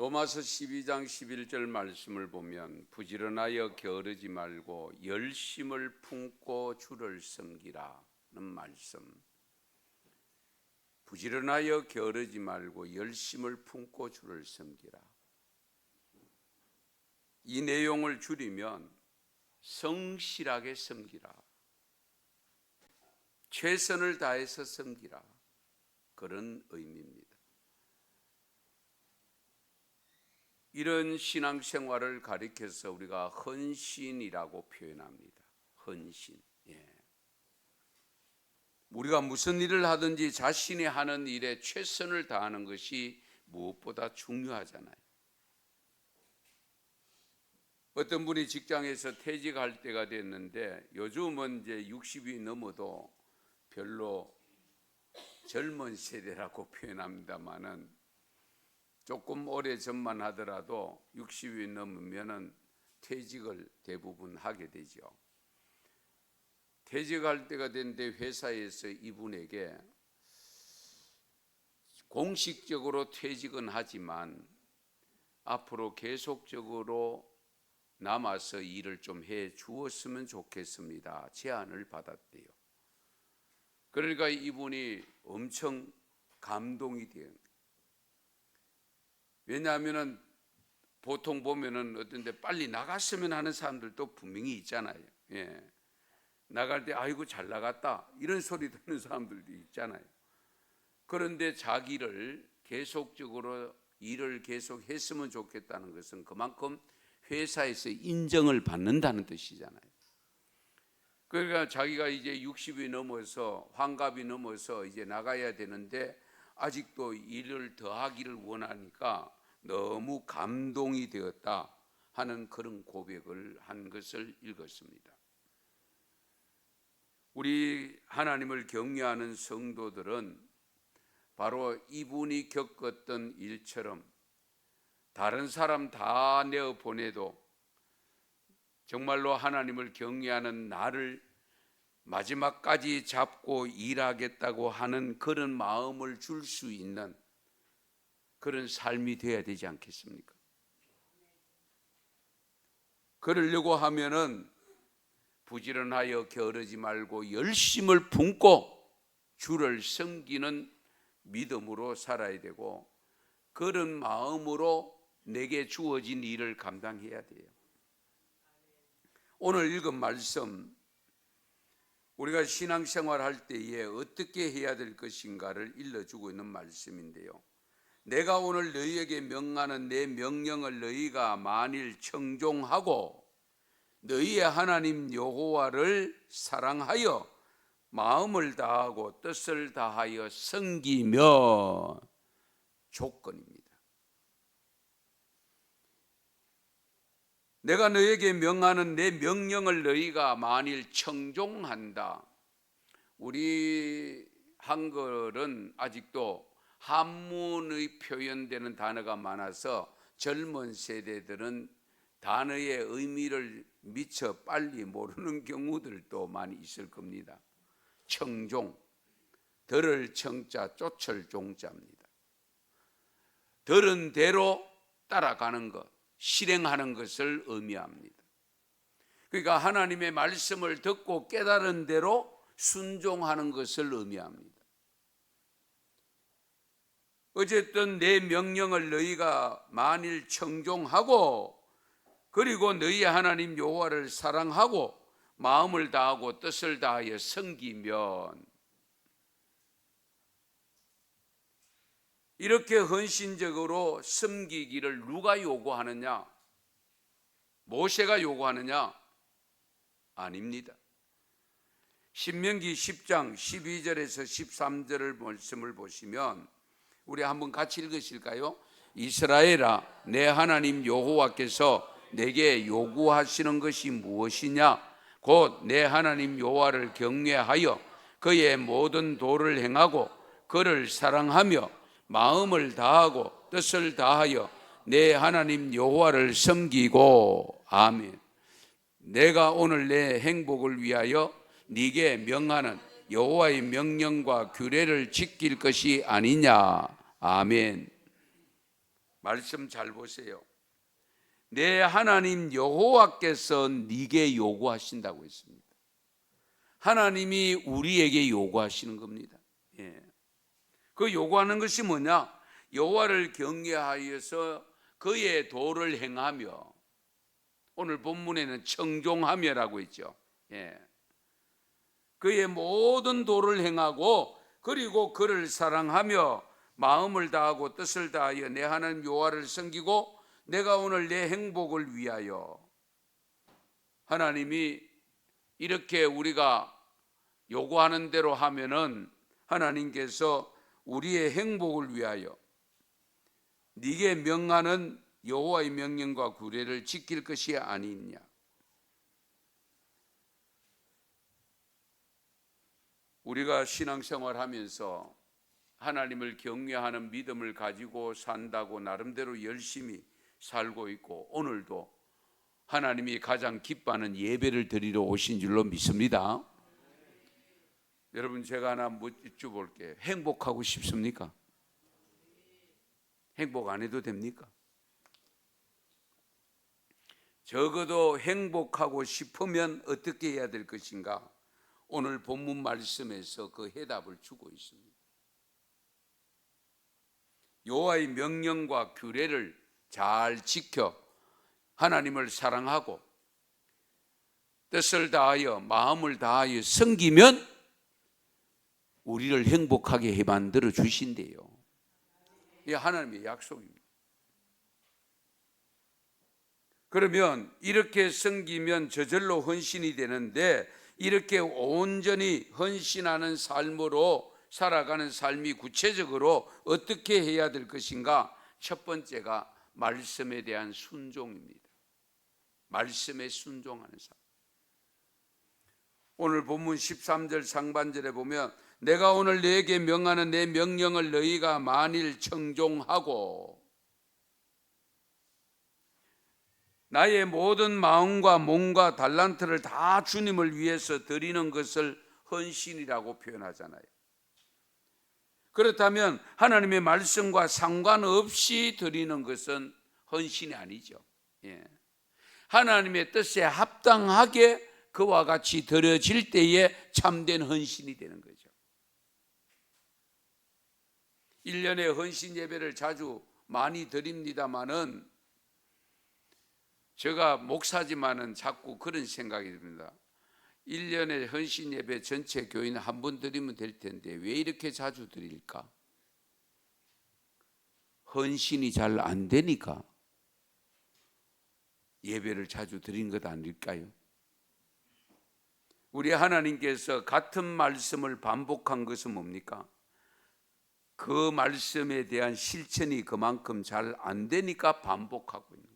로마서 12장 11절 말씀을 보면 부지런하여 게으르지 말고 열심을 품고 주를 섬기라는 말씀. 부지런하여 게으르지 말고 열심을 품고 주를 섬기라. 이 내용을 줄이면 성실하게 섬기라, 최선을 다해서 섬기라, 그런 의미입니다. 이런 신앙생활을 가리켜서 우리가 헌신이라고 표현합니다. 헌신. 우리가 무슨 일을 하든지 자신이 하는 일에 최선을 다하는 것이 무엇보다 중요하잖아요. 어떤 분이 직장에서 퇴직할 때가 됐는데, 요즘은 이제 60이 넘어도 별로 젊은 세대라고 표현합니다만은, 조금 오래 전만 하더라도 60이 넘으면은 퇴직을 대부분 하게 되죠. 퇴직할 때가 됐는데 회사에서 이분에게 공식적으로 퇴직은 하지만 앞으로 계속적으로 남아서 일을 좀 해 주었으면 좋겠습니다, 제안을 받았대요. 그러니까 이분이 엄청 감동이 돼요. 왜냐하면은 보통 보면은 어떤데 빨리 나갔으면 하는 사람들도 분명히 있잖아요. 나갈 때 아이고 잘 나갔다 이런 소리 듣는 사람들도 있잖아요. 그런데 자기를 계속적으로 일을 계속 했으면 좋겠다는 것은 그만큼 회사에서 인정을 받는다는 뜻이잖아요. 그러니까 자기가 이제 60이 넘어서 환갑이 넘어서 이제 나가야 되는데 아직도 일을 더 하기를 원하니까 너무 감동이 되었다 하는 그런 고백을 한 것을 읽었습니다. 우리 하나님을 경외하는 성도들은 바로 이분이 겪었던 일처럼 다른 사람 다 내어 보내도 정말로 하나님을 경외하는 나를 마지막까지 잡고 일하겠다고 하는 그런 마음을 줄 수 있는 그런 삶이 되어야 되지 않겠습니까? 그러려고 하면은 부지런하여 게으르지 말고 열심을 품고 주를 섬기는 믿음으로 살아야 되고, 그런 마음으로 내게 주어진 일을 감당해야 돼요. 오늘 읽은 말씀, 우리가 신앙생활 할 때에 어떻게 해야 될 것인가를 일러주고 있는 말씀인데요. 내가 오늘 너희에게 명하는 내 명령을 너희가 만일 청종하고 너희의 하나님 여호와를 사랑하여 마음을 다하고 뜻을 다하여 섬기면, 조건입니다. 내가 너희에게 명하는 내 명령을 너희가 만일 청종한다. 우리 한글은 아직도 한문의 표현되는 단어가 많아서 젊은 세대들은 단어의 의미를 미처 빨리 모르는 경우들도 많이 있을 겁니다. 청종, 들을 청자, 쫓을 종자입니다. 들은 대로 따라가는 것, 실행하는 것을 의미합니다. 그러니까 하나님의 말씀을 듣고 깨달은 대로 순종하는 것을 의미합니다. 어쨌든 내 명령을 너희가 만일 청종하고 그리고 너희의 하나님 여호와를 사랑하고 마음을 다하고 뜻을 다하여 섬기면, 이렇게 헌신적으로 섬기기를 누가 요구하느냐? 모세가 요구하느냐? 아닙니다. 신명기 10장 12절에서 13절을 말씀을 보시면 우리 한번 같이 읽으실까요? 이스라엘아, 내 하나님 여호와께서 내게 요구하시는 것이 무엇이냐? 곧 내 하나님 여호와를 경외하여 그의 모든 도를 행하고 그를 사랑하며 마음을 다하고 뜻을 다하여 내 하나님 여호와를 섬기고. 아멘. 내가 오늘 내 행복을 위하여 네게 명하는 여호와의 명령과 규례를 지킬 것이 아니냐. 아멘. 말씀 잘 보세요. 내 하나님 여호와께서 네게 요구하신다고 했습니다. 하나님이 우리에게 요구하시는 겁니다. 예. 그 요구하는 것이 뭐냐? 여호와를 경외하여서 그의 도를 행하며, 오늘 본문에는 청종하며라고 있죠. 예. 그의 모든 도를 행하고 그리고 그를 사랑하며 마음을 다하고 뜻을 다하여 내 하나님 여호와를 섬기고 내가 오늘 내 행복을 위하여. 하나님이 이렇게 우리가 요구하는 대로 하면은 하나님께서 우리의 행복을 위하여 네게 명하는 여호와의 명령과 규례를 지킬 것이 아니냐. 우리가 신앙생활하면서 하나님을 경외하는 믿음을 가지고 산다고 나름대로 열심히 살고 있고, 오늘도 하나님이 가장 기뻐하는 예배를 드리러 오신 줄로 믿습니다. 여러분, 제가 하나 여쭤볼게요. 행복하고 싶습니까? 행복 안 해도 됩니까? 적어도 행복하고 싶으면 어떻게 해야 될 것인가? 오늘 본문 말씀에서 그 해답을 주고 있습니다. 여호와의 명령과 규례를 잘 지켜 하나님을 사랑하고 뜻을 다하여 마음을 다하여 섬기면 우리를 행복하게 해 만들어 주신대요. 이게 하나님의 약속입니다. 그러면 이렇게 섬기면 저절로 헌신이 되는데, 이렇게 온전히 헌신하는 삶으로 살아가는 삶이 구체적으로 어떻게 해야 될 것인가? 첫 번째가 말씀에 대한 순종입니다. 말씀에 순종하는 삶. 오늘 본문 13절 상반절에 보면 내가 오늘 너에게 명하는 내 명령을 너희가 만일 청종하고 나의 모든 마음과 몸과 달란트를 다 주님을 위해서 드리는 것을 헌신이라고 표현하잖아요. 그렇다면 하나님의 말씀과 상관없이 드리는 것은 헌신이 아니죠. 예. 하나님의 뜻에 합당하게 그와 같이 드려질 때에 참된 헌신이 되는 거죠. 1년에 헌신 예배를 자주 많이 드립니다마는, 제가 목사지만은 자꾸 그런 생각이 듭니다. 1년에 헌신 예배 전체 교인 한 번 드리면 될 텐데 왜 이렇게 자주 드릴까? 헌신이 잘 안 되니까 예배를 자주 드린 것 아닐까요? 우리 하나님께서 같은 말씀을 반복한 것은 뭡니까? 그 말씀에 대한 실천이 그만큼 잘 안 되니까 반복하고 있는 거예요.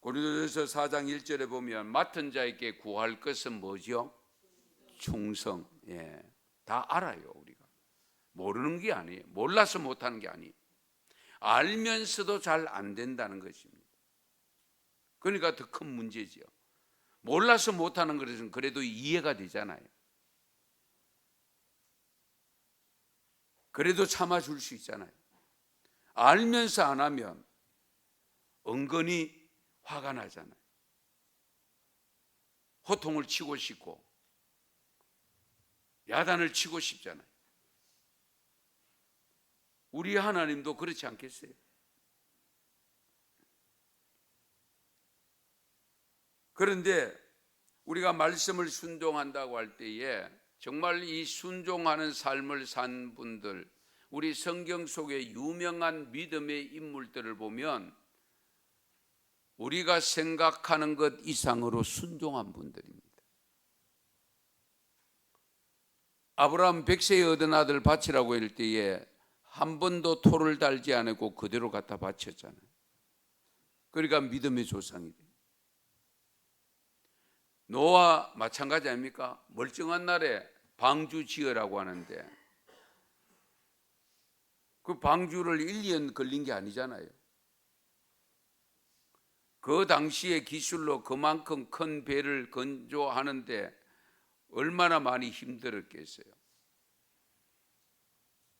고린도전서 4장 1절에 보면 맡은 자에게 구할 것은 뭐죠? 충성. 예, 다 알아요. 우리가 모르는 게 아니에요. 몰라서 못하는 게 아니에요. 알면서도 잘 안 된다는 것입니다. 그러니까 더 큰 문제지요. 몰라서 못하는 것은 그래도 이해가 되잖아요. 그래도 참아줄 수 있잖아요. 알면서 안 하면 은근히 화가 나잖아요. 호통을 치고 싶고 야단을 치고 싶잖아요. 우리 하나님도 그렇지 않겠어요? 그런데 우리가 말씀을 순종한다고 할 때에 정말 이 순종하는 삶을 산 분들, 우리 성경 속에 유명한 믿음의 인물들을 보면 우리가 생각하는 것 이상으로 순종한 분들입니다. 아브라함 100세에 얻은 아들 바치라고 할 때에 한 번도 토를 달지 않고 그대로 갖다 바쳤잖아요. 그러니까 믿음의 조상이 돼요. 노아 마찬가지 아닙니까? 멀쩡한 날에 방주 지으라고 하는데 그 방주를 1년 걸린 게 아니잖아요. 그 당시의 기술로 그만큼 큰 배를 건조하는데 얼마나 많이 힘들었겠어요.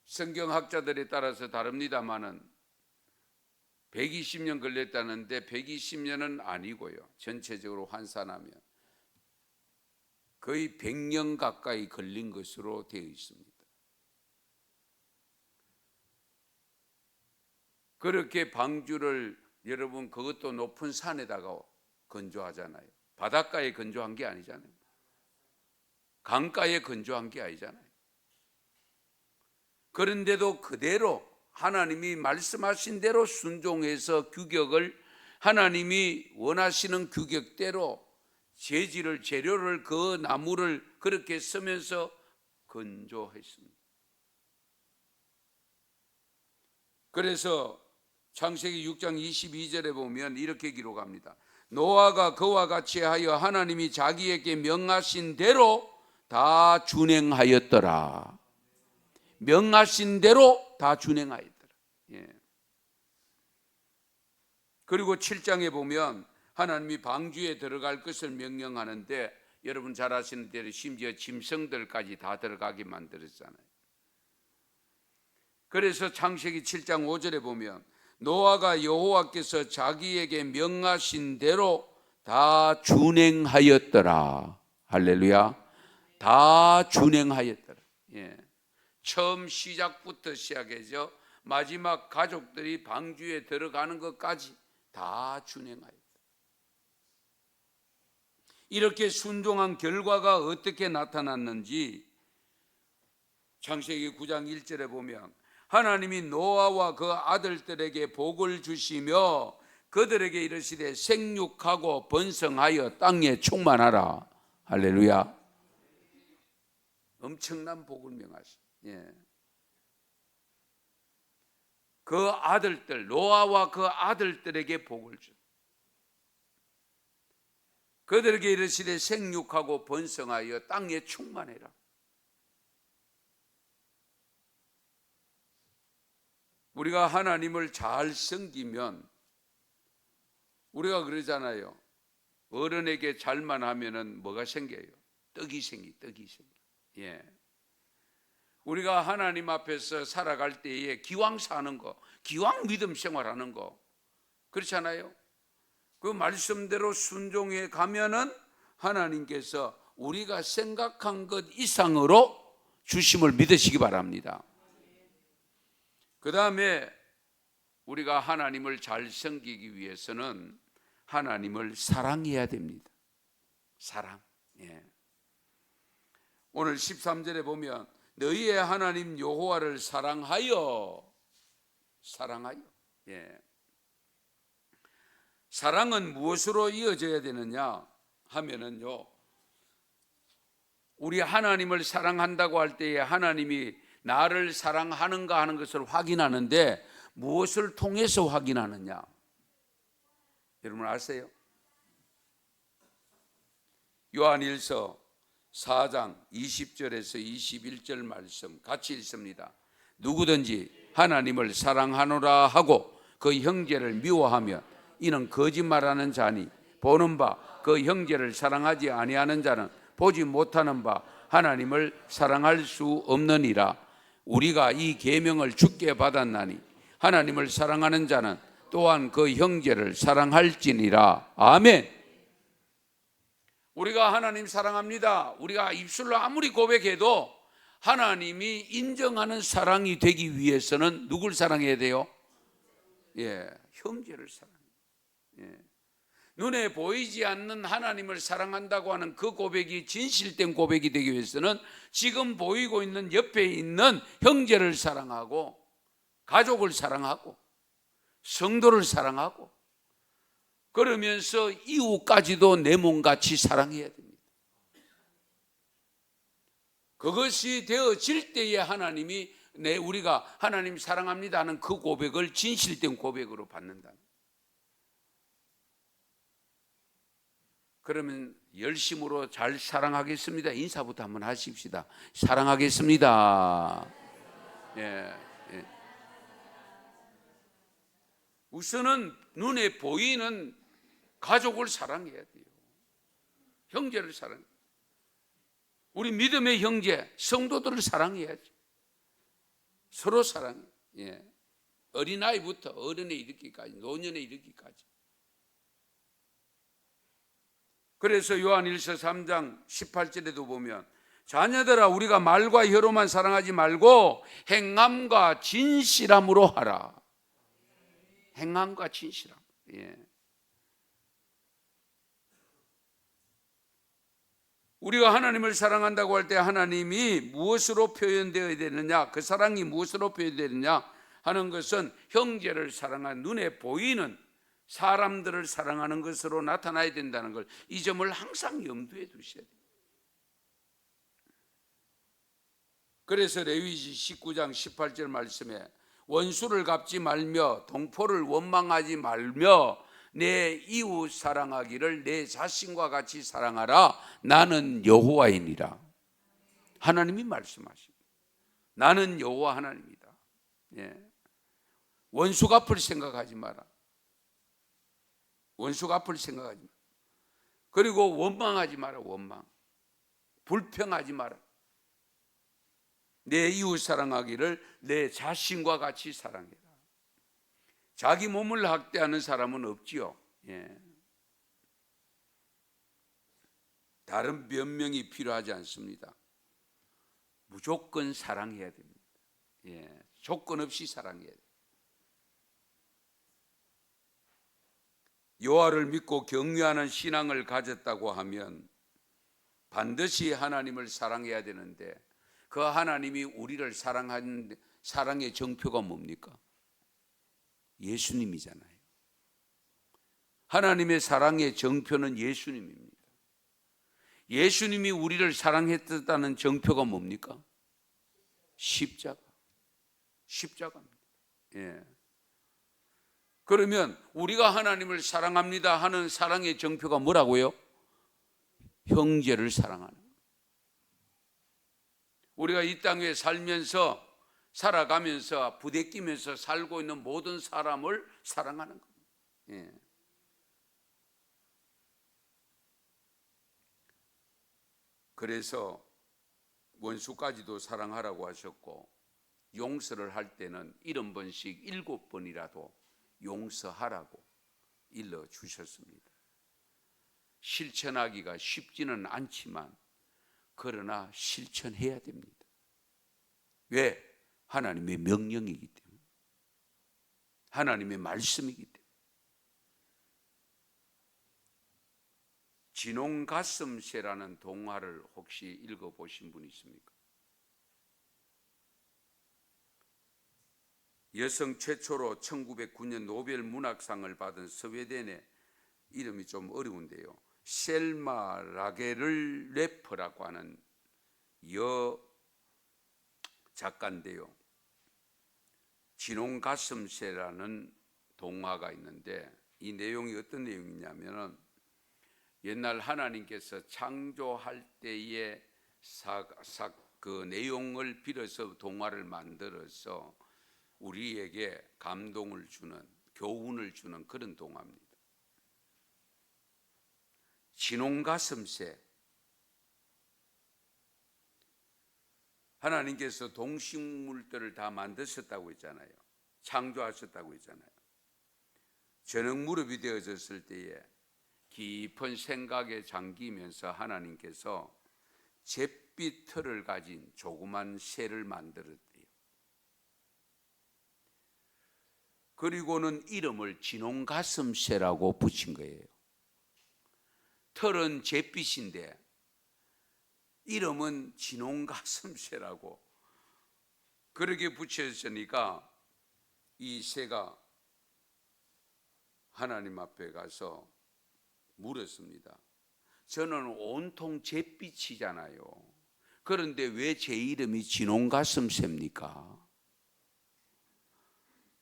성경학자들에 따라서 다릅니다마는 120년 걸렸다는데 120년은 아니고요. 전체적으로 환산하면 거의 100년 가까이 걸린 것으로 되어 있습니다. 그렇게 방주를 여러분 그것도 높은 산에다가 건조하잖아요. 바닷가에 건조한 게 아니잖아요. 강가에 건조한 게 아니잖아요. 그런데도 그대로 하나님이 말씀하신 대로 순종해서 규격을 하나님이 원하시는 규격대로 재료를 그 나무를 그렇게 쓰면서 건조했습니다. 그래서 창세기 6장 22절에 보면 이렇게 기록합니다. 노아가 그와 같이 하여 하나님이 자기에게 명하신 대로 다 준행하였더라. 명하신 대로 다 준행하였더라. 예. 그리고 7장에 보면 하나님이 방주에 들어갈 것을 명령하는데 여러분 잘 아시는 대로 심지어 짐승들까지 다 들어가게 만들었잖아요. 그래서 창세기 7장 5절에 보면 노아가 여호와께서 자기에게 명하신 대로 다 준행하였더라. 할렐루야. 다 준행하였더라. 예. 처음 시작부터 시작해서 마지막 가족들이 방주에 들어가는 것까지 다 준행하였다. 이렇게 순종한 결과가 어떻게 나타났는지 창세기 9장 1절에 보면 하나님이 노아와 그 아들들에게 복을 주시며 그들에게 이르시되 생육하고 번성하여 땅에 충만하라. 할렐루야. 엄청난 복을 명하시. 예. 그 아들들 노아와 그 아들들에게 복을 주. 그들에게 이르시되 생육하고 번성하여 땅에 충만해라. 우리가 하나님을 잘 섬기면 우리가 그러잖아요. 어른에게 잘만 하면은 뭐가 생겨요? 떡이 생기. 예. 우리가 하나님 앞에서 살아갈 때에 기왕 사는 거, 기왕 믿음 생활하는 거, 그렇잖아요. 그 말씀대로 순종해 가면은 하나님께서 우리가 생각한 것 이상으로 주심을 믿으시기 바랍니다. 그 다음에 우리가 하나님을 잘 섬기기 위해서는 하나님을 사랑해야 됩니다. 사랑. 예. 오늘 13절에 보면 너희의 하나님 여호와를 사랑하여. 예. 사랑은 무엇으로 이어져야 되느냐 하면은요, 우리 하나님을 사랑한다고 할 때에 하나님이 나를 사랑하는가 하는 것을 확인하는데 무엇을 통해서 확인하느냐? 여러분 아세요? 요한일서 4장 20절에서 21절 말씀 같이 읽습니다. 누구든지 하나님을 사랑하노라 하고 그 형제를 미워하면 이는 거짓말하는 자니 보는 바 그 형제를 사랑하지 아니하는 자는 보지 못하는 바 하나님을 사랑할 수 없느니라. 우리가 이 계명을 주께 받았나니 하나님을 사랑하는 자는 또한 그 형제를 사랑할지니라. 아멘. 우리가 하나님 사랑합니다. 우리가 입술로 아무리 고백해도 하나님이 인정하는 사랑이 되기 위해서는 누굴 사랑해야 돼요? 예, 형제를 사랑해요. 예. 눈에 보이지 않는 하나님을 사랑한다고 하는 그 고백이 진실된 고백이 되기 위해서는 지금 보이고 있는 옆에 있는 형제를 사랑하고 가족을 사랑하고 성도를 사랑하고 그러면서 이웃까지도 내 몸같이 사랑해야 됩니다. 그것이 되어질 때에 하나님이 우리가 하나님 사랑합니다 하는 그 고백을 진실된 고백으로 받는다. 그러면 열심으로 잘 사랑하겠습니다. 인사부터 한번 하십시다. 사랑하겠습니다. 예, 예. 우선은 눈에 보이는 가족을 사랑해야 돼요. 형제를 사랑해요. 우리 믿음의 형제, 성도들을 사랑해야지. 서로 사랑해. 예. 어린아이부터 어른에 이르기까지, 노년에 이르기까지. 그래서 요한일서 3장 18절에도 보면 자녀들아 우리가 말과 혀로만 사랑하지 말고 행함과 진실함으로 하라. 행함과 진실함. 예. 우리가 하나님을 사랑한다고 할 때 하나님이 무엇으로 표현되어야 되느냐, 그 사랑이 무엇으로 표현되느냐 하는 것은 형제를 사랑한 눈에 보이는 사람들을 사랑하는 것으로 나타나야 된다는 걸, 이 점을 항상 염두에 두셔야 돼요. 그래서 레위기 19장 18절 말씀에 원수를 갚지 말며 동포를 원망하지 말며 내 이웃 사랑하기를 내 자신과 같이 사랑하라. 나는 여호와이니라. 하나님이 말씀하십니다. 나는 여호와 하나님이다. 예. 원수 갚을 생각하지 마라. 원수 갚을 생각하지 마라. 그리고 원망하지 마라. 원망. 불평하지 마라. 내 이웃 사랑하기를 내 자신과 같이 사랑해라. 자기 몸을 학대하는 사람은 없지요. 예. 다른 변명이 필요하지 않습니다. 무조건 사랑해야 됩니다. 예. 조건 없이 사랑해야 돼요. 여호와를 믿고 경외하는 신앙을 가졌다고 하면 반드시 하나님을 사랑해야 되는데, 그 하나님이 우리를 사랑하는 사랑의 정표가 뭡니까? 예수님이잖아요. 하나님의 사랑의 정표는 예수님입니다. 예수님이 우리를 사랑했다는 정표가 뭡니까? 십자가. 십자가입니다. 예. 그러면 우리가 하나님을 사랑합니다 하는 사랑의 정표가 뭐라고요? 형제를 사랑하는. 우리가 이 땅에 살면서, 살아가면서 부대끼면서 살고 있는 모든 사람을 사랑하는 겁니다. 예. 그래서 원수까지도 사랑하라고 하셨고, 용서를 할 때는 70번씩 7번이라도 용서하라고 일러주셨습니다. 실천하기가 쉽지는 않지만 그러나 실천해야 됩니다. 왜? 하나님의 명령이기 때문에, 하나님의 말씀이기 때문에. 진홍가슴새라는 동화를 혹시 읽어보신 분 있습니까? 여성 최초로 1909년 노벨 문학상을 받은 스웨덴의, 이름이 좀 어려운데요, 셀마 라게를 레퍼라고 하는 여 작가인데요, 진홍가슴새라는 동화가 있는데, 이 내용이 어떤 내용이냐면은 옛날 하나님께서 창조할 때의 그 내용을 빌어서 동화를 만들어서 우리에게 감동을 주는, 교훈을 주는 그런 동화입니다. 진홍가슴새. 하나님께서 동식물들을 다 만드셨다고 했잖아요. 창조하셨다고 했잖아요. 저녁 무렵이 되어졌을 때에 깊은 생각에 잠기면서 하나님께서 잿빛 털을 가진 조그만 새를 만들었대요. 그리고는 이름을 진홍가슴새라고 붙인 거예요. 털은 잿빛인데 이름은 진홍가슴새라고 그렇게 붙였으니까 이 새가 하나님 앞에 가서 물었습니다. 저는 온통 잿빛이잖아요. 그런데 왜 제 이름이 진홍가슴새입니까?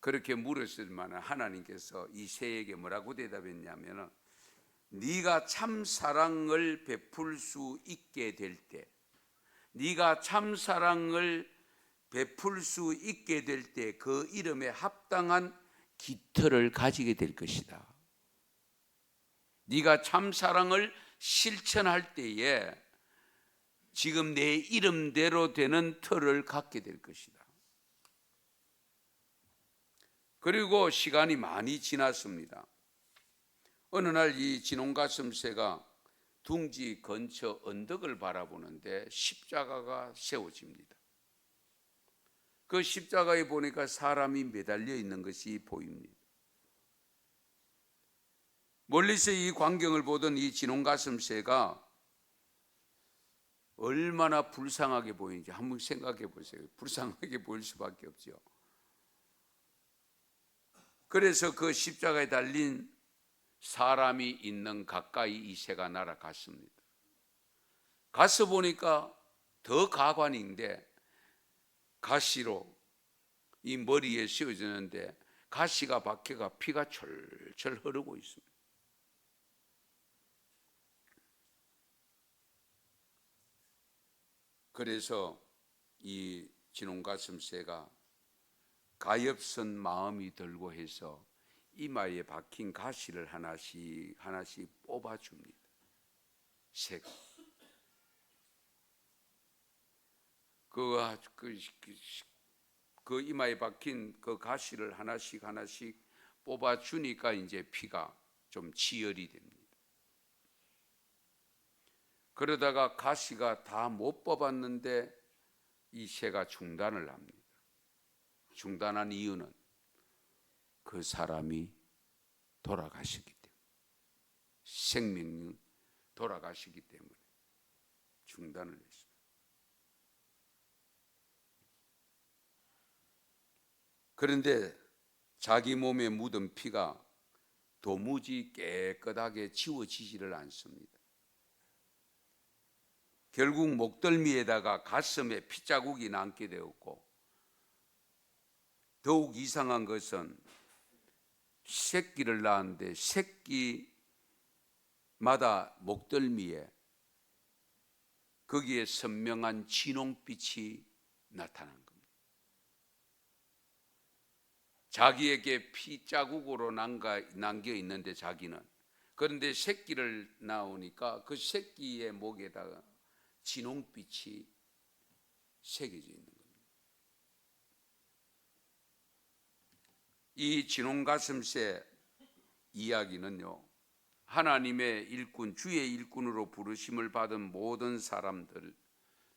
그렇게 물었을만 하나님께서 이 새에게 뭐라고 대답했냐면, 네가 참 사랑을 베풀 수 있게 될 때, 네가 참 사랑을 베풀 수 있게 될 때 그 이름에 합당한 깃털을 가지게 될 것이다. 네가 참 사랑을 실천할 때에 지금 내 이름대로 되는 터를 갖게 될 것이다. 그리고 시간이 많이 지났습니다. 어느 날 이 진홍가슴새가 둥지 근처 언덕을 바라보는데 십자가가 세워집니다. 그 십자가에 보니까 사람이 매달려 있는 것이 보입니다. 멀리서 이 광경을 보던 이 진홍가슴새가 얼마나 불쌍하게 보이는지 한번 생각해 보세요. 불쌍하게 보일 수밖에 없죠. 그래서 그 십자가에 달린 사람이 있는 가까이 이 새가 날아갔습니다. 가서 보니까 더 가관인데 가시로 이 머리에 씌워지는데 가시가 박혀가 피가 철철 흐르고 있습니다. 그래서 이 진홍가슴새가 가엾은 마음이 들고 해서 이마에 박힌 가시를 하나씩 하나씩 뽑아줍니다. 새가 그 이마에 박힌 그 가시를 하나씩 하나씩 뽑아주니까 이제 피가 좀 치열이 됩니다. 그러다가 가시가 다 못 뽑았는데 이 새가 중단을 합니다. 중단한 이유는 그 사람이 돌아가시기 때문에, 생명이 돌아가시기 때문에 중단을 했습니다. 그런데 자기 몸에 묻은 피가 도무지 깨끗하게 지워지지를 않습니다. 결국 목덜미에다가 가슴에 핏자국이 남게 되었고, 더욱 이상한 것은 새끼를 낳았는데 새끼마다 목덜미에 거기에 선명한 진홍빛이 나타난 겁니다. 자기에게 핏자국으로 남겨 있는데 자기는, 그런데 새끼를 낳으니까 그 새끼의 목에다가 진홍빛이 새겨져 있는 겁니다. 이 진홍가슴새 이야기는요, 하나님의 일꾼, 주의 일꾼으로 부르심을 받은 모든 사람들,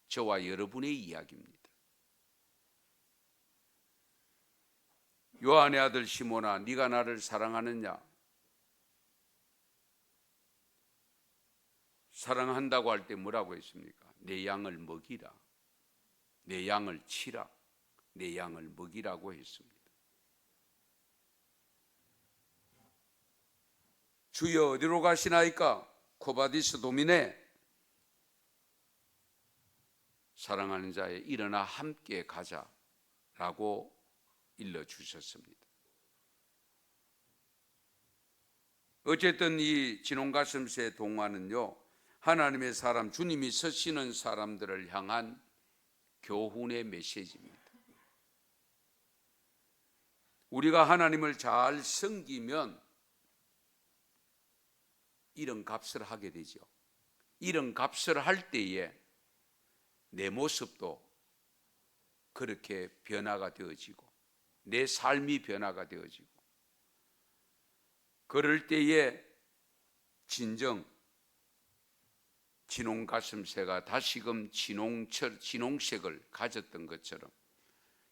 저와 여러분의 이야기입니다. 요한의 아들 시몬아, 네가 나를 사랑하느냐? 사랑한다고 할 때 뭐라고 했습니까? 내 양을 먹이라, 내 양을 치라, 내 양을 먹이라고 했습니다. 주여 어디로 가시나이까? 코바디스 도미네. 사랑하는 자에 일어나 함께 가자라고 일러주셨습니다. 어쨌든 이 진홍가슴새 동화는요, 하나님의 사람, 주님이 서시는 사람들을 향한 교훈의 메시지입니다. 우리가 하나님을 잘 섬기면 이런 값을 하게 되죠. 이런 값을 할 때에 내 모습도 그렇게 변화가 되어지고 내 삶이 변화가 되어지고, 그럴 때에 진정 진홍가슴새가 다시금 진홍색을 가졌던 것처럼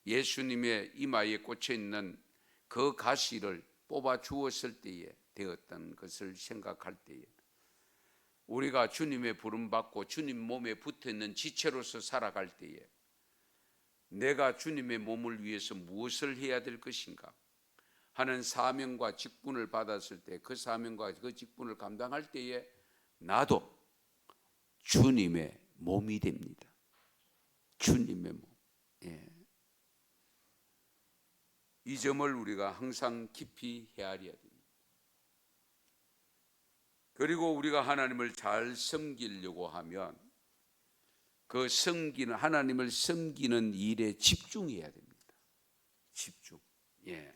예수님의 이마에 꽂혀 있는 그 가시를 뽑아 주었을 때에 되었던 것을 생각할 때에, 우리가 주님의 부름받고 주님 몸에 붙어있는 지체로서 살아갈 때에 내가 주님의 몸을 위해서 무엇을 해야 될 것인가 하는 사명과 직분을 받았을 때, 그 사명과 그 직분을 감당할 때에 나도 주님의 몸이 됩니다. 주님의 몸. 예. 이 점을 우리가 항상 깊이 헤아려야 됩니다. 그리고 우리가 하나님을 잘 섬기려고 하면 그 하나님을 섬기는 일에 집중해야 됩니다. 집중. 예.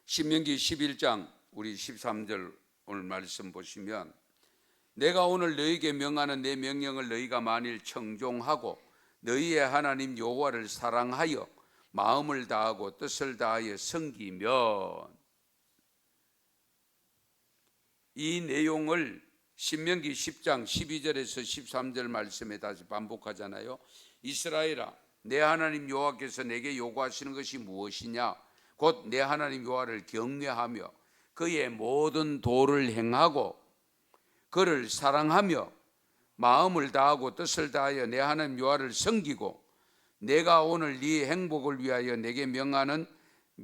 신명기 11장 우리 13절 오늘 말씀 보시면 내가 오늘 너희에게 명하는 내 명령을 너희가 만일 청종하고 너희의 하나님 여호와를 사랑하여 마음을 다하고 뜻을 다하여 섬기면, 이 내용을 신명기 10장 12절에서 13절 말씀에 다시 반복하잖아요. 이스라엘아, 내 하나님 여호와께서 내게 요구하시는 것이 무엇이냐? 곧 내 하나님 여호와를 경외하며 그의 모든 도를 행하고 그를 사랑하며 마음을 다하고 뜻을 다하여 내 하나님 여호와를 섬기고 내가 오늘 네 행복을 위하여 내게 명하는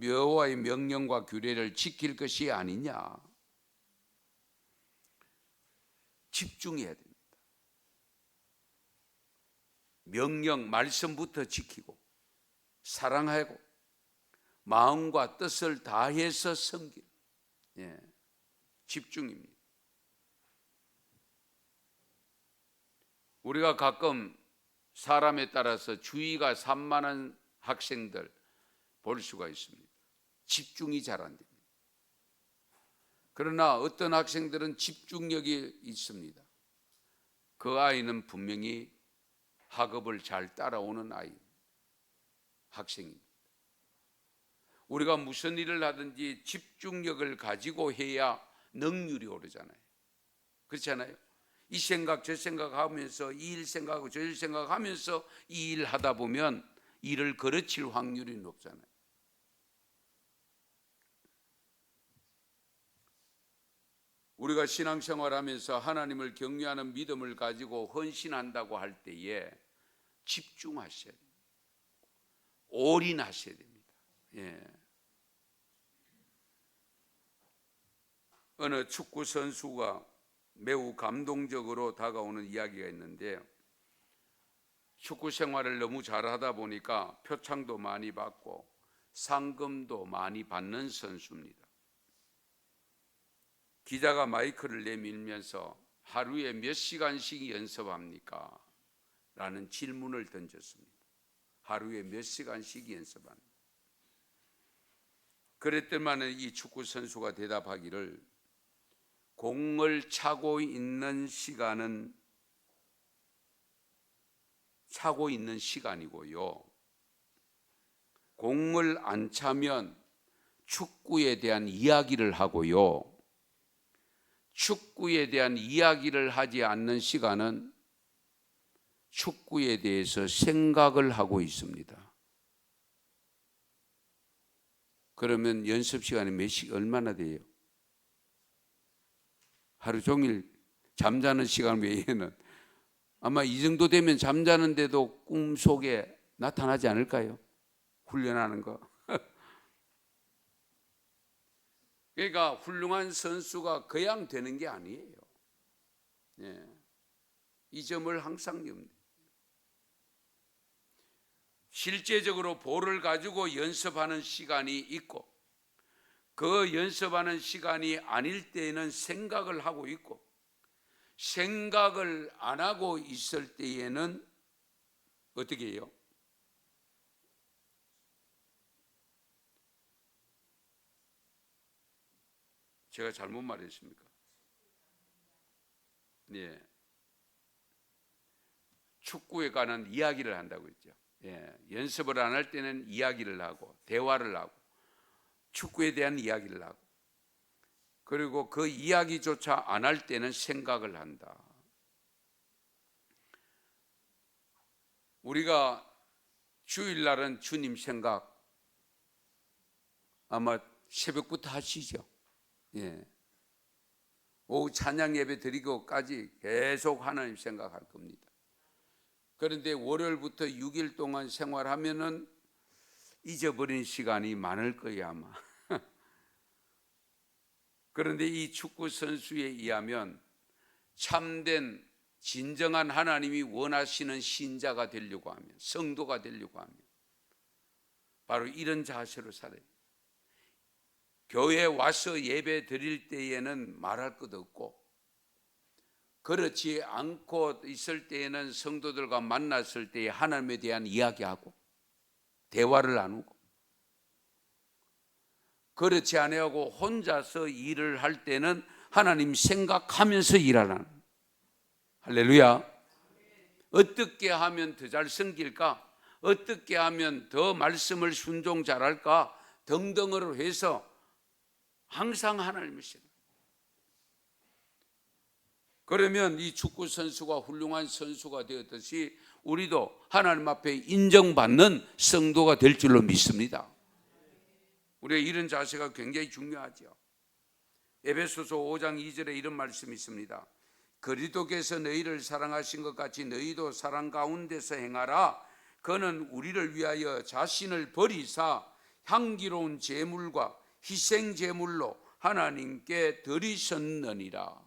여호와의 명령과 규례를 지킬 것이 아니냐. 집중해야 됩니다. 명령, 말씀부터 지키고 사랑하고 마음과 뜻을 다해서 섬기는, 집중입니다. 우리가 가끔 사람에 따라서 주의가 산만한 학생들 볼 수가 있습니다. 집중이 잘 안 됩니다. 그러나 어떤 학생들은 집중력이 있습니다. 그 아이는 분명히 학업을 잘 따라오는 아이, 학생입니다. 우리가 무슨 일을 하든지 집중력을 가지고 해야 능률이 오르잖아요. 그렇잖아요. 이 생각 저 생각하면서 이 일 생각하고 저 일 생각하면서 이 일 하다 보면 일을 거르칠 확률이 높잖아요. 우리가 신앙생활하면서 하나님을 경외하는 믿음을 가지고 헌신한다고 할 때에 집중하셔야 됩니다. 올인하셔야 됩니다. 어느 축구 선수가 매우 감동적으로 다가오는 이야기가 있는데, 축구 생활을 너무 잘하다 보니까 표창도 많이 받고 상금도 많이 받는 선수입니다. 기자가 마이크를 내밀면서 하루에 몇 시간씩 연습합니까? 라는 질문을 던졌습니다. 하루에 몇 시간씩 연습합니까? 그랬더니만 이 축구 선수가 대답하기를, 공을 차고 있는 시간은 차고 있는 시간이고요, 공을 안 차면 축구에 대한 이야기를 하고요, 축구에 대한 이야기를 하지 않는 시간은 축구에 대해서 생각을 하고 있습니다. 그러면 연습 시간이 얼마나 돼요? 하루 종일 잠자는 시간 외에는 아마 이 정도 되면 잠자는데도 꿈속에 나타나지 않을까요? 훈련하는 거. 그러니까 훌륭한 선수가 그냥 되는 게 아니에요. 이 점을 항상 염두에. 실제적으로 볼을 가지고 연습하는 시간이 있고, 그 연습하는 시간이 아닐 때에는 생각을 하고 있고, 생각을 안 하고 있을 때에는 어떻게 해요? 제가 잘못 말했습니까? 축구에 관한 이야기를 한다고 했죠. 연습을 안 할 때는 이야기를 하고 대화를 하고 축구에 대한 이야기를 하고, 그리고 그 이야기조차 안 할 때는 생각을 한다. 우리가 주일날은 주님 생각 아마 새벽부터 하시죠. 오후 찬양 예배 드리고까지 계속 하나님 생각할 겁니다. 그런데 월요일부터 6일 동안 생활하면은 잊어버린 시간이 많을 거예요, 아마. 그런데 이 축구 선수에 의하면 참된 진정한 하나님이 원하시는 신자가 되려고 하면, 성도가 되려고 하면 바로 이런 자세로 살아요. 교회에 와서 예배 드릴 때에는 말할 것 없고, 그렇지 않고 있을 때에는 성도들과 만났을 때에 하나님에 대한 이야기하고 대화를 나누고, 그렇지 아니하고 혼자서 일을 할 때는 하나님 생각하면서 일하라는, 할렐루야. 어떻게 하면 더 잘 섬길까? 어떻게 하면 더 말씀을 순종 잘할까? 등등으로 해서 항상 하나님을 신뢰. 그러면 이 축구 선수가 훌륭한 선수가 되었듯이 우리도 하나님 앞에 인정받는 성도가 될 줄로 믿습니다. 우리의 이런 자세가 굉장히 중요하죠. 에베소서 5장 2절에 이런 말씀이 있습니다. 그리스도께서 너희를 사랑하신 것 같이 너희도 사랑 가운데서 행하라. 그는 우리를 위하여 자신을 버리사 향기로운 제물과 희생 제물로 하나님께 드리셨느니라.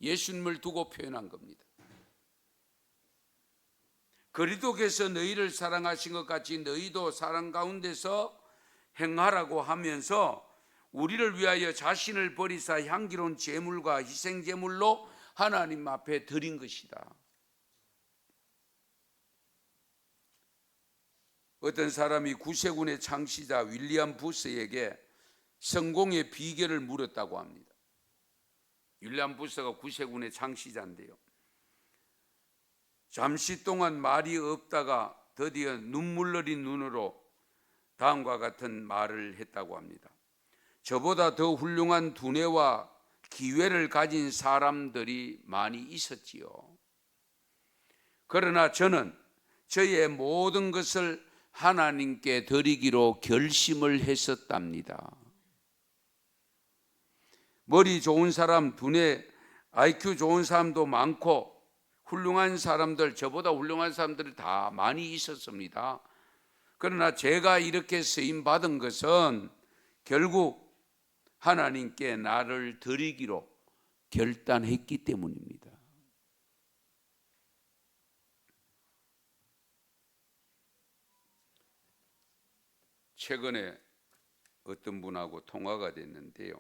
예수님을 두고 표현한 겁니다. 그리스도께서 너희를 사랑하신 것 같이 너희도 사랑 가운데서 행하라고 하면서 우리를 위하여 자신을 버리사 향기로운 제물과 희생 제물로 하나님 앞에 드린 것이다. 어떤 사람이 구세군의 창시자 윌리엄 부스에게 성공의 비결을 물었다고 합니다. 윌리엄 부스가 구세군의 창시자인데요. 잠시 동안 말이 없다가 드디어 눈물 어린 눈으로 다음과 같은 말을 했다고 합니다. 저보다 더 훌륭한 두뇌와 기회를 가진 사람들이 많이 있었지요. 그러나 저는 저의 모든 것을 하나님께 드리기로 결심을 했었답니다. 머리 좋은 사람, 두뇌, IQ 좋은 사람도 많고 훌륭한 사람들, 저보다 훌륭한 사람들이 다 많이 있었습니다. 그러나 제가 이렇게 쓰임 받은 것은 결국 하나님께 나를 드리기로 결단했기 때문입니다. 최근에 어떤 분하고 통화가 됐는데요.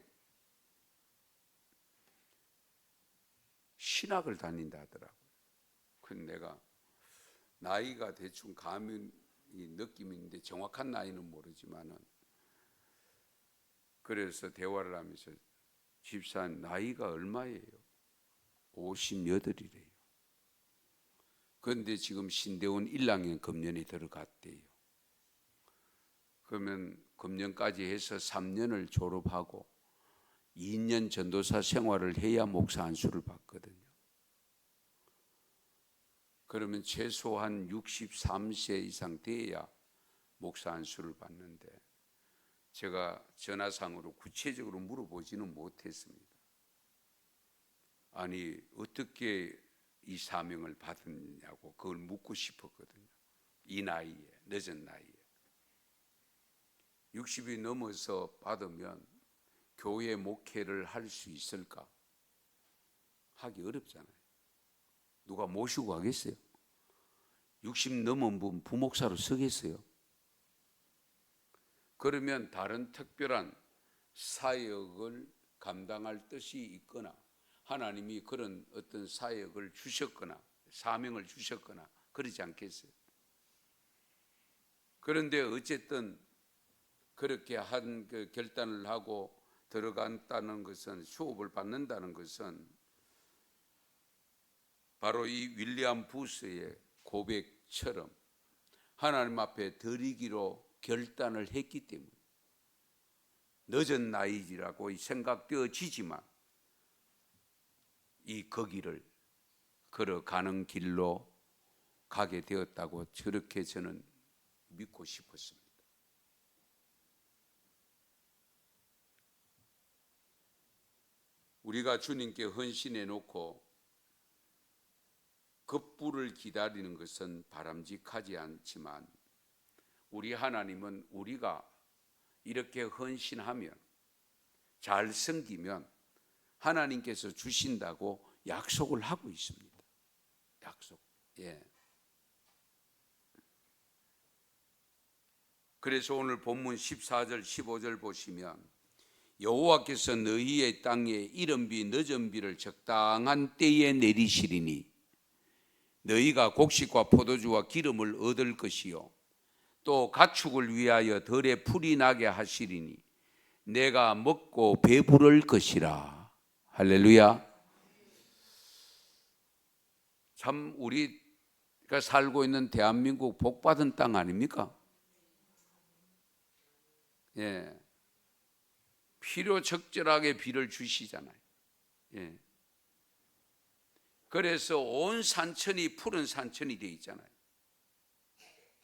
신학을 다닌다 하더라고요. 그래서 내가 나이가 대충 감이 느낌인데 정확한 나이는 모르지만은 그래서 대화를 하면서 집사님 나이가 얼마예요? 58이래요. 그런데 지금 신대원 1학년 금년에 들어갔대요. 그러면 금년까지 해서 3년을 졸업하고 2년 전도사 생활을 해야 목사 안수를 받거든요. 그러면 최소한 63세 이상 돼야 목사 안수를 받는데 제가 전화상으로 구체적으로 물어보지는 못했습니다. 아니 어떻게 이 사명을 받았냐고 그걸 묻고 싶었거든요. 이 나이에, 늦은 나이에 60이 넘어서 받으면 교회 목회를 할 수 있을까? 하기 어렵잖아요. 누가 모시고 가겠어요? 60 넘은 분 부목사로 서겠어요? 그러면 다른 특별한 사역을 감당할 뜻이 있거나 하나님이 그런 어떤 사역을 주셨거나 사명을 주셨거나 그러지 않겠어요? 그런데 어쨌든 그렇게 한 그 결단을 하고 들어간다는 것은 수업을 받는다는 것은 바로 이 윌리엄 부스의 고백처럼 하나님 앞에 드리기로 결단을 했기 때문에 늦은 나이라고 생각되어지지만 이 거기를 걸어가는 길로 가게 되었다고 저렇게 저는 믿고 싶었습니다. 우리가 주님께 헌신해 놓고 급부를 기다리는 것은 바람직하지 않지만 우리 하나님은 우리가 이렇게 헌신하면 잘 섬기면 하나님께서 주신다고 약속을 하고 있습니다. 약속. 예. 그래서 오늘 본문 14절 15절 보시면 여호와께서 너희의 땅에 이른비 늦은 비를 적당한 때에 내리시리니 너희가 곡식과 포도주와 기름을 얻을 것이요 또 가축을 위하여 덜에 풀이 나게 하시리니 내가 먹고 배부를 것이라. 할렐루야. 참 우리가 살고 있는 대한민국 복받은 땅 아닙니까? 예. 필요 적절하게 비를 주시잖아요. 예. 그래서 온 산천이 푸른 산천이 되어 있잖아요.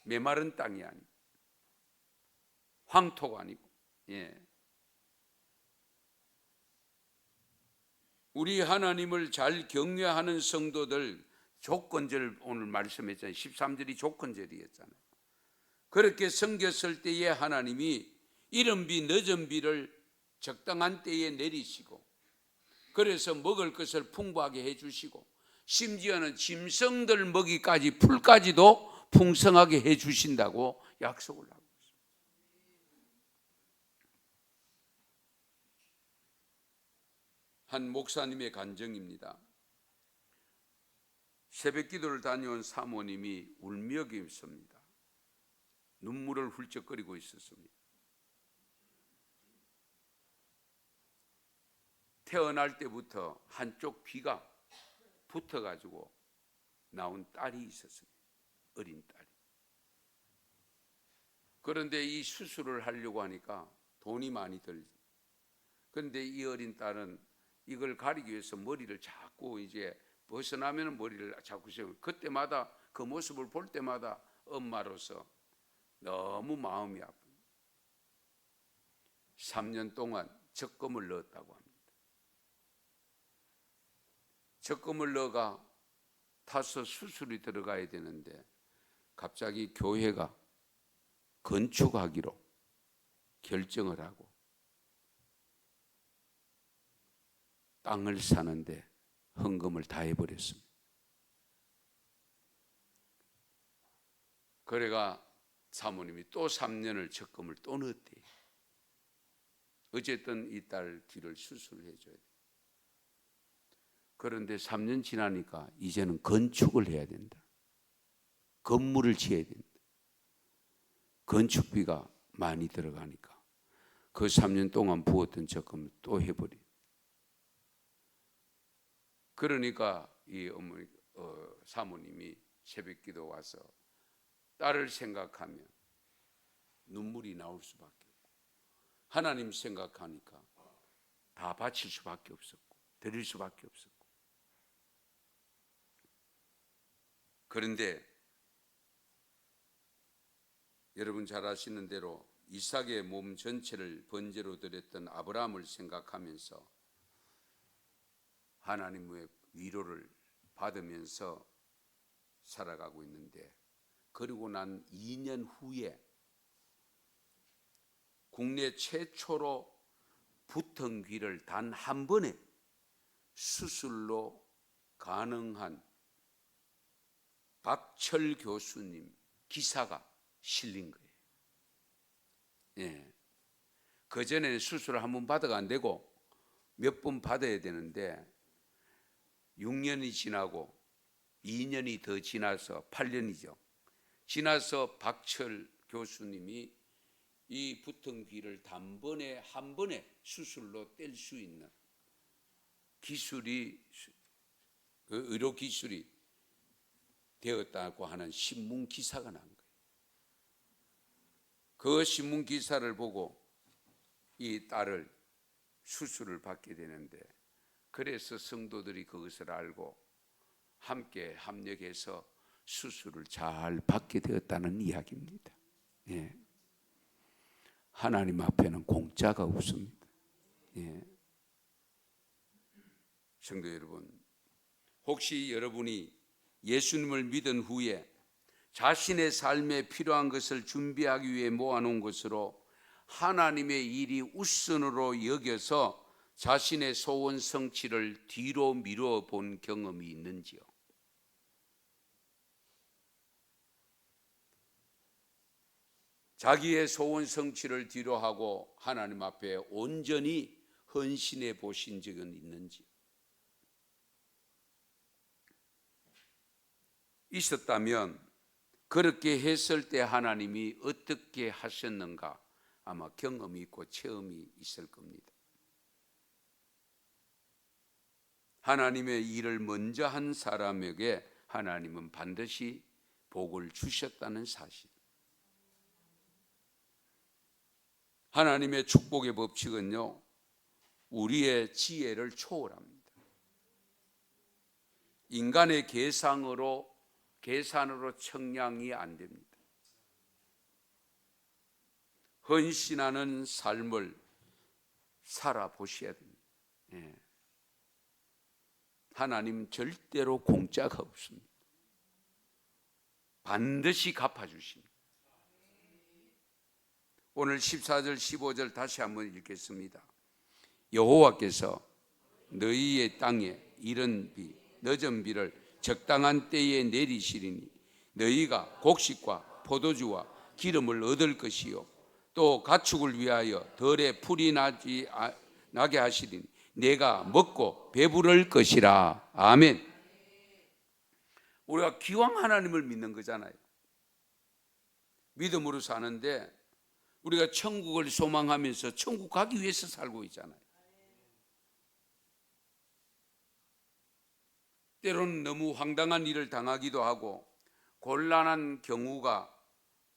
메마른 땅이 아니고 황토가 아니고. 예. 우리 하나님을 잘 경외하는 성도들 조건절 오늘 말씀했잖아요. 13절이 조건절이었잖아요. 그렇게 섬겼을 때에 하나님이 이른 비 늦은 비를 적당한 때에 내리시고, 그래서 먹을 것을 풍부하게 해주시고, 심지어는 짐승들 먹이까지 풀까지도 풍성하게 해주신다고 약속을 하고 있습니다. 한 목사님의 간증입니다. 새벽 기도를 다녀온 사모님이 울며 계셨습니다. 눈물을 훌쩍거리고 있었습니다. 태어날 때부터 한쪽 귀가 붙어가지고 나온 딸이 있었습니다. 어린 딸이. 그런데 이 수술을 하려고 하니까 돈이 많이 들죠. 그런데 이 어린 딸은 이걸 가리기 위해서 머리를 자꾸 이제 벗어나면 머리를 자꾸 세우고, 그때마다 그 모습을 볼 때마다 엄마로서 너무 마음이 아픕니다. 3년 동안 적금을 넣었다고 합니다. 적금을 넣어가 타서 수술이 들어가야 되는데 갑자기 교회가 건축하기로 결정을 하고 땅을 사는데 헌금을 다 해버렸습니다. 그래가 사모님이 또 3년을 적금을 또 넣었대요. 어쨌든 이 딸 귀를 수술을 해줘야 돼요. 그런데 3년 지나니까 이제는 건축을 해야 된다. 건물을 지어야 된다. 건축비가 많이 들어가니까 그 3년 동안 부었던 적금을 또 해버린. 그러니까 이 어머니, 사모님이 새벽기도 와서 딸을 생각하며 눈물이 나올 수밖에 없고, 하나님 생각하니까 다 바칠 수밖에 없었고 드릴 수밖에 없었고. 그런데 여러분 잘 아시는 대로 이삭의 몸 전체를 번제로 드렸던 아브라함을 생각하면서 하나님의 위로를 받으면서 살아가고 있는데, 그리고 난 2년 후에 국내 최초로 붙은 귀를 단 한 번에 수술로 가능한 박철 교수님 기사가 실린 거예요. 예. 그 전에는 수술을 한 번 받아가 안 되고 몇 번 받아야 되는데 6년이 지나고 2년이 더 지나서 8년이죠. 지나서 박철 교수님이 이 붙은 귀를 단번에 한 번에 수술로 뗄 수 있는 기술이, 의료 기술이 되었다고 하는 신문 기사가 난 거예요. 그 신문 기사를 보고 이 딸을 수술을 받게 되는데, 그래서 성도들이 그것을 알고 함께 합력해서 수술을 잘 받게 되었다는 이야기입니다. 예. 하나님 앞에는 공짜가 없습니다. 예. 성도 여러분, 혹시 여러분이 예수님을 믿은 후에 자신의 삶에 필요한 것을 준비하기 위해 모아놓은 것으로 하나님의 일이 우선으로 여겨서 자신의 소원 성취를 뒤로 미루어 본 경험이 있는지요? 자기의 소원 성취를 뒤로 하고 하나님 앞에 온전히 헌신해 보신 적은 있는지? 있었다면 그렇게 했을 때 하나님이 어떻게 하셨는가 아마 경험이 있고 체험이 있을 겁니다. 하나님의 일을 먼저 한 사람에게 하나님은 반드시 복을 주셨다는 사실. 하나님의 축복의 법칙은요, 우리의 지혜를 초월합니다. 인간의 계산으로 청량이 안 됩니다. 헌신하는 삶을 살아보셔야 됩니다. 예. 하나님 절대로 공짜가 없습니다. 반드시 갚아주십니다. 오늘 14절 15절 다시 한번 읽겠습니다. 여호와께서 너희의 땅에 이른 비 늦은 비를 적당한 때에 내리시리니 너희가 곡식과 포도주와 기름을 얻을 것이요 또 가축을 위하여 덜에 풀이 나게 하시리니 내가 먹고 배부를 것이라. 아멘. 우리가 기왕 하나님을 믿는 거잖아요. 믿음으로 사는데 우리가 천국을 소망하면서 천국 가기 위해서 살고 있잖아요. 때로는 너무 황당한 일을 당하기도 하고 곤란한 경우가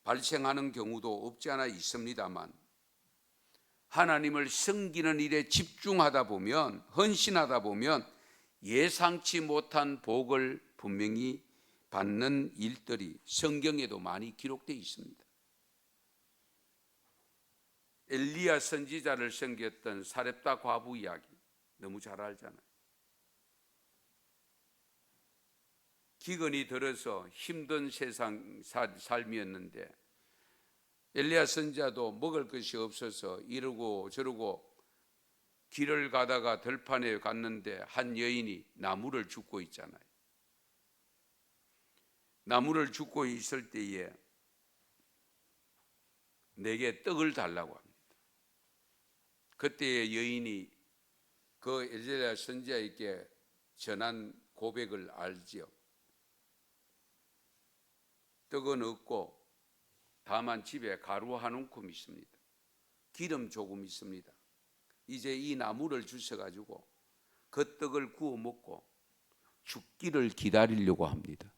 발생하는 경우도 없지 않아 있습니다만, 하나님을 섬기는 일에 집중하다 보면, 헌신하다 보면 예상치 못한 복을 분명히 받는 일들이 성경에도 많이 기록되어 있습니다. 엘리야 선지자를 섬겼던 사렙다 과부 이야기 너무 잘 알잖아요. 기근이 들어서 힘든 세상 삶이었는데 엘리야 선지자도 먹을 것이 없어서 이러고 저러고 길을 가다가 들판에 갔는데 한 여인이 나무를 줍고 있잖아요. 나무를 줍고 있을 때에 내게 떡을 달라고 합니다. 그때 여인이 그 엘리야 선지자에게 전한 고백을 알지요. 떡은 없고 다만 집에 가루 한 움큼 있습니다. 기름 조금 있습니다. 이제 이 나무를 주셔가지고 그 떡을 구워 먹고 죽기를 기다리려고 합니다.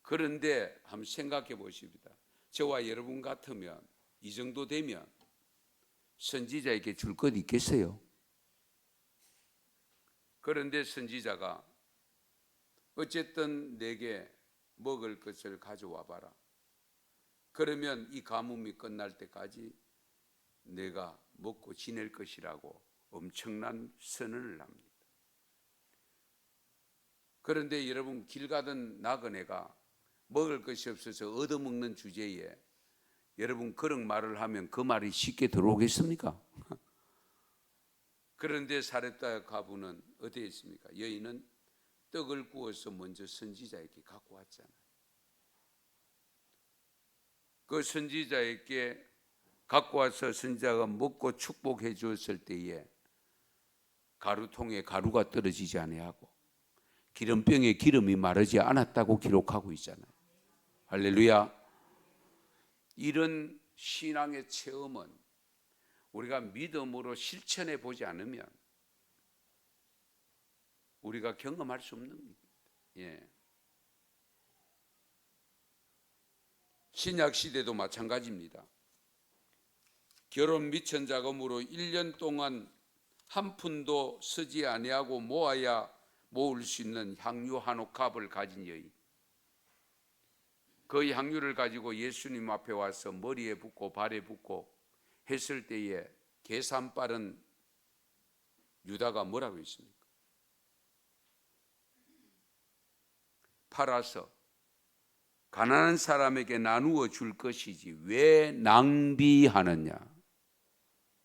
그런데 한번 생각해 보십니다. 저와 여러분 같으면 이 정도 되면 선지자에게 줄 것 있겠어요? 그런데 선지자가 어쨌든 내게 먹을 것을 가져와 봐라. 그러면 이 가뭄이 끝날 때까지 내가 먹고 지낼 것이라고 엄청난 선언을 합니다. 그런데 여러분, 길 가던 나그네가 먹을 것이 없어서 얻어먹는 주제에 여러분 그런 말을 하면 그 말이 쉽게 들어오겠습니까? 그런데 사렙다 과부는 어디에 있습니까? 여인은 떡을 구워서 먼저 선지자에게 갖고 왔잖아요. 그 선지자에게 갖고 와서 선지자가 먹고 축복해 주었을 때에 가루통에 가루가 떨어지지 아니하고 기름병에 기름이 마르지 않았다고 기록하고 있잖아요. 할렐루야. 이런 신앙의 체험은 우리가 믿음으로 실천해 보지 않으면 우리가 경험할 수 없는 겁니다. 예. 신약 시대도 마찬가지입니다. 결혼 미천 자금으로 1년 동안 한 푼도 쓰지 아니하고 모아야 모을 수 있는 향유 한 옥합을 가진 여인. 그 향유를 가지고 예수님 앞에 와서 머리에 붓고 발에 붓고 했을 때에 계산 빠른 유다가 뭐라고 했습니까? 팔아서 가난한 사람에게 나누어 줄 것이지 왜 낭비하느냐.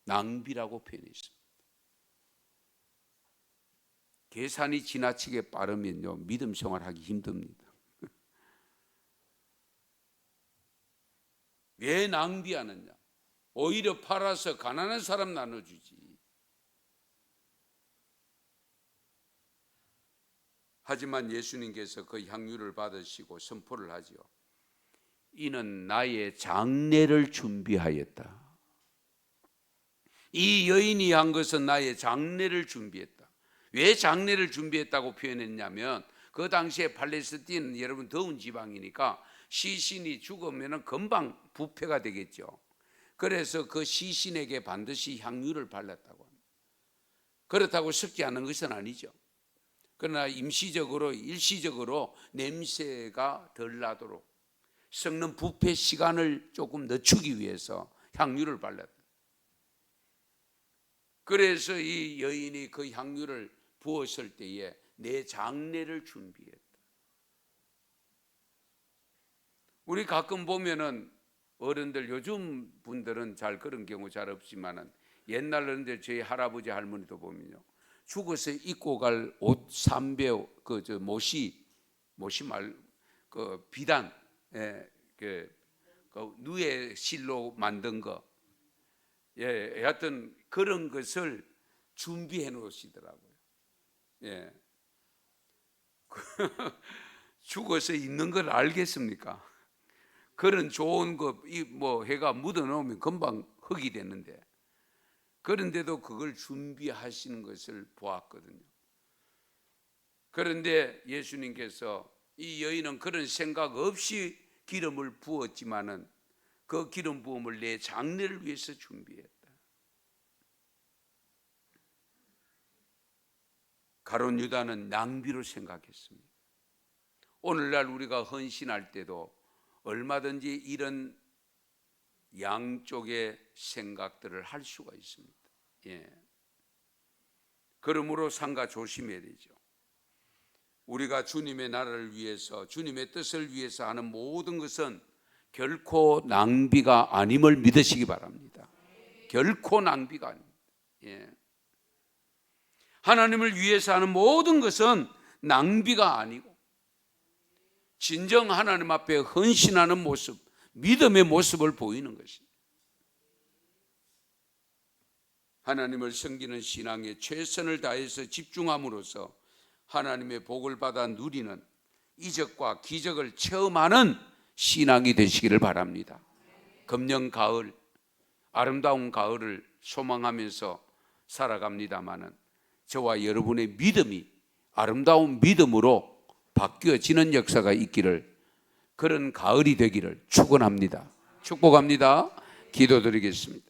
낭비라고 표현했습니다. 계산이 지나치게 빠르면요, 믿음 생활하기 힘듭니다. 왜 낭비하느냐. 오히려 팔아서 가난한 사람 나눠주지. 하지만 예수님께서 그 향유를 받으시고 선포를 하지요. 이는 나의 장례를 준비하였다. 이 여인이 한 것은 나의 장례를 준비했다. 왜 장례를 준비했다고 표현했냐면 그 당시에 팔레스틴은 여러분 더운 지방이니까 시신이 죽으면 금방 부패가 되겠죠. 그래서 그 시신에게 반드시 향유를 발랐다고 합니다. 그렇다고 썩지 않은 것은 아니죠. 그러나 임시적으로 일시적으로 냄새가 덜 나도록 썩는 부패 시간을 조금 늦추기 위해서 향유를 발랐다. 그래서 이 여인이 그 향유를 부었을 때에 내 장례를 준비했다. 우리 가끔 보면은 어른들, 요즘 분들은 잘 그런 경우 잘 없지만은 옛날 어른들, 저희 할아버지 할머니도 보면요, 죽어서 입고 갈 옷, 삼배, 모시 말, 비단, 그 누에 실로 만든 거, 하여튼 그런 것을 준비해 놓으시더라고요. 죽어서 있는 걸 알겠습니까? 그런 좋은 거, 해가 묻어 놓으면 금방 흙이 되는데, 그런데도 그걸 준비하시는 것을 보았거든요. 그런데 예수님께서 이 여인은 그런 생각 없이 기름을 부었지만은 그 기름 부음을 내 장례를 위해서 준비했다. 가룟 유다는 낭비로 생각했습니다. 오늘날 우리가 헌신할 때도 얼마든지 이런 양쪽의 생각들을 할 수가 있습니다. 그러므로 삼가 조심해야 되죠. 우리가 주님의 나라를 위해서, 주님의 뜻을 위해서 하는 모든 것은 결코 낭비가 아님을 믿으시기 바랍니다. 결코 낭비가 아닙니다. 하나님을 위해서 하는 모든 것은 낭비가 아니고 진정 하나님 앞에 헌신하는 모습, 믿음의 모습을 보이는 것입니다. 하나님을 섬기는 신앙에 최선을 다해서 집중함으로써 하나님의 복을 받아 누리는 이적과 기적을 체험하는 신앙이 되시기를 바랍니다. 금년 가을, 아름다운 가을을 소망하면서 살아갑니다마는 저와 여러분의 믿음이 아름다운 믿음으로 바뀌어지는 역사가 있기를, 그런 가을이 되기를 축원합니다. 축복합니다. 기도드리겠습니다.